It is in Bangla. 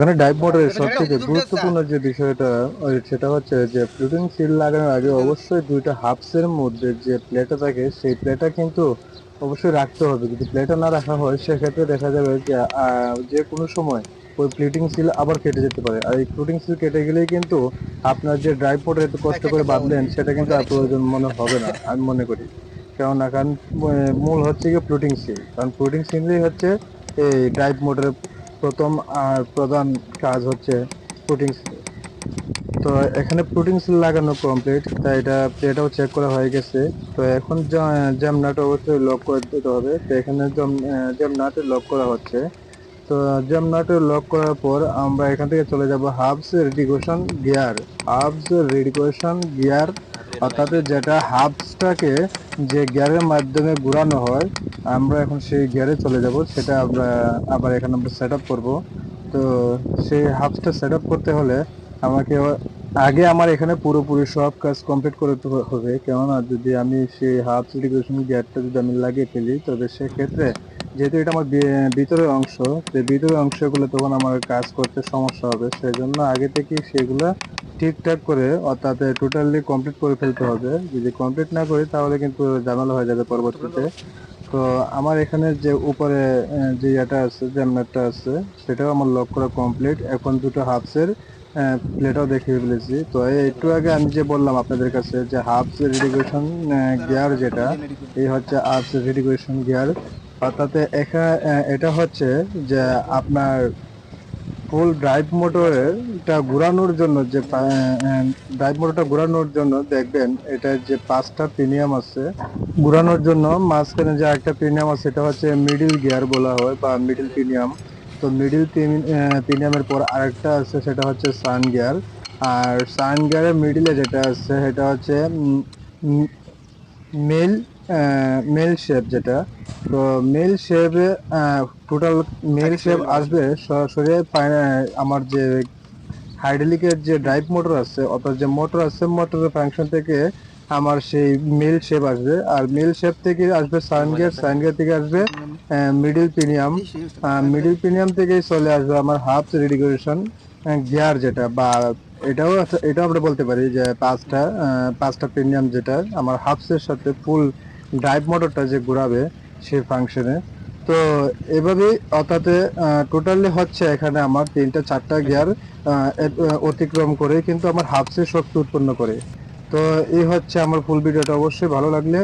এখানে ডাইভ মোটরের সবথেকে গুরুত্বপূর্ণ যে বিষয়টা সেটা হচ্ছে যে ফ্লুটিং সিল লাগানোর আগে অবশ্যই দুইটা হাবসের মধ্যে যে প্লেটটা থাকে সেই প্লেটটা কিন্তু অবশ্যই রাখতে হবে। যদি প্লেটটা না রাখা হয় সেক্ষেত্রে দেখা যাবে যে যে কোনো সময় ওই ফ্লুটিং সিল আবার কেটে যেতে পারে। আর এই ফ্লুটিং সিল কেটে গেলেই কিন্তু আপনার যে ড্রাইভ মোটর এত কষ্ট করে বাঁধলেন সেটা কিন্তু আর প্রয়োজন মনে হবে না আমি মনে করি। কেননা কারণ মূল হচ্ছে গিয়ে ফ্লুটিং সিল, কারণ ফ্লুটিং সিলই হচ্ছে এই ড্রাইভ মোটরের প্রথম আর প্রধান কাজ হচ্ছে পুটিং। তো এখানে পুটিং সিল লাগানো কমপ্লিট, তাই এটাও চেক করা হয়ে গেছে। তো এখন জ্যাম নাট অবশ্যই লক করে দিতে হবে। তো এখানে জ্যাম নাটে লক করা হচ্ছে। তো জ্যাম নাটে লক করার পর আমরা এখান থেকে চলে যাব হাবস রেডিকুয়েশন গিয়ার। হাবস রেডিকুয়েশন গিয়ার অর্থাৎ যেটা হাবসটাকে যে গিয়ারের মাধ্যমে ঘোরানো হয়, আমরা এখন সেই গিয়ারে চলে যাব। সেটা আমরা আবার এখানে আমরা সেট আপ করবো। তো সেই হাবসটা সেট আপ করতে হলে আমাকে আগে আমার এখানে পুরোপুরি সব কাজ কমপ্লিট করতে হবে। কেননা যদি আমি সেই হাবস রেডিকুয়েশন গিয়ারটা যদি আমি লাগিয়ে ফেলি তবে সেক্ষেত্রে যেহেতু এটা আমার ভিতরের অংশ, সেই ভিতরের অংশগুলো তখন আমার কাজ করতে সমস্যা হবে। সেজন্য আগে থেকে সেগুলো ঠিকঠাক করে অর্থাৎ টোটালি কমপ্লিট করে ফেলতে হবে। যদি কমপ্লিট না করি তাহলে কিন্তু ঝামেলা হয়ে যাবে পরবর্তীতে। তো আমার এখানে যে উপরে যে এটা আছে, যে ম্যাটটা আছে, সেটাও আমার লক করা কমপ্লিট। এখন দুটো হাফসের প্লেটও দেখিয়ে ফেলেছি। তো একটু আগে আমি যে বললাম আপনাদের কাছে যে হাফস রেডিকুয়েশন গিয়ার, যেটা এই হচ্ছে হাফস রেডিকুয়েশন গিয়ার। অর্থাৎ এখানে এটা হচ্ছে যে আপনার ফুল ড্রাইভ মোটরটা ঘোরানোর জন্য যে ড্রাইভ মোটরটা ঘোরানোর জন্য দেখবেন এটা যে 5টা পিনিয়াম আছে ঘোরানোর জন্য। মাঝখানে যে একটা পিনিয়াম আছে সেটা হচ্ছে মিডিল গিয়ার বলা হয় বা মিডিল পিনিয়াম। তো মিডিল পিনিয়ামের পর আরেকটা আছে সেটা হচ্ছে সান গিয়ার। আর সান গিয়ারের মিডিলে যেটা আছে সেটা হচ্ছে মেল মেল শেপ যেটা। তো মেল শেপে টোটাল মেল শেপ আসবে সরাসরি আমার যে হাইড্রোলিকের যে ড্রাইভ মোটর আছে অর্থাৎ যে মোটর আছে মোটরের ফাংশন থেকে আমার সেই মিল শেপ আসবে। আর মিল শেপ থেকে আসবে সাইন গিয়ার, সাইন গিয়ার থেকে আসবে মিডিল পিনিয়াম, মিডিল পিনিয়াম থেকে চলে আসবে আমার হাফ রেডিকুলেশন গিয়ার যেটা, বা এটাও আমরা বলতে পারি যে পাঁচটা পিনিয়াম যেটা আমার হাফসের সাথে ফুল ড্রাইভ মোটরটা যে ঘোরাবে সেই ফাংশনে। তো এভাবেই অর্থাৎ টোটালি হচ্ছে এখানে আমার 3-4টা গিয়ার অতিক্রম করে কিন্তু আমার হাফসের শক্তি উৎপন্ন করে। তো এই হচ্ছে আমার ফুল ভিডিওটা। অবশ্যই ভালো লাগলে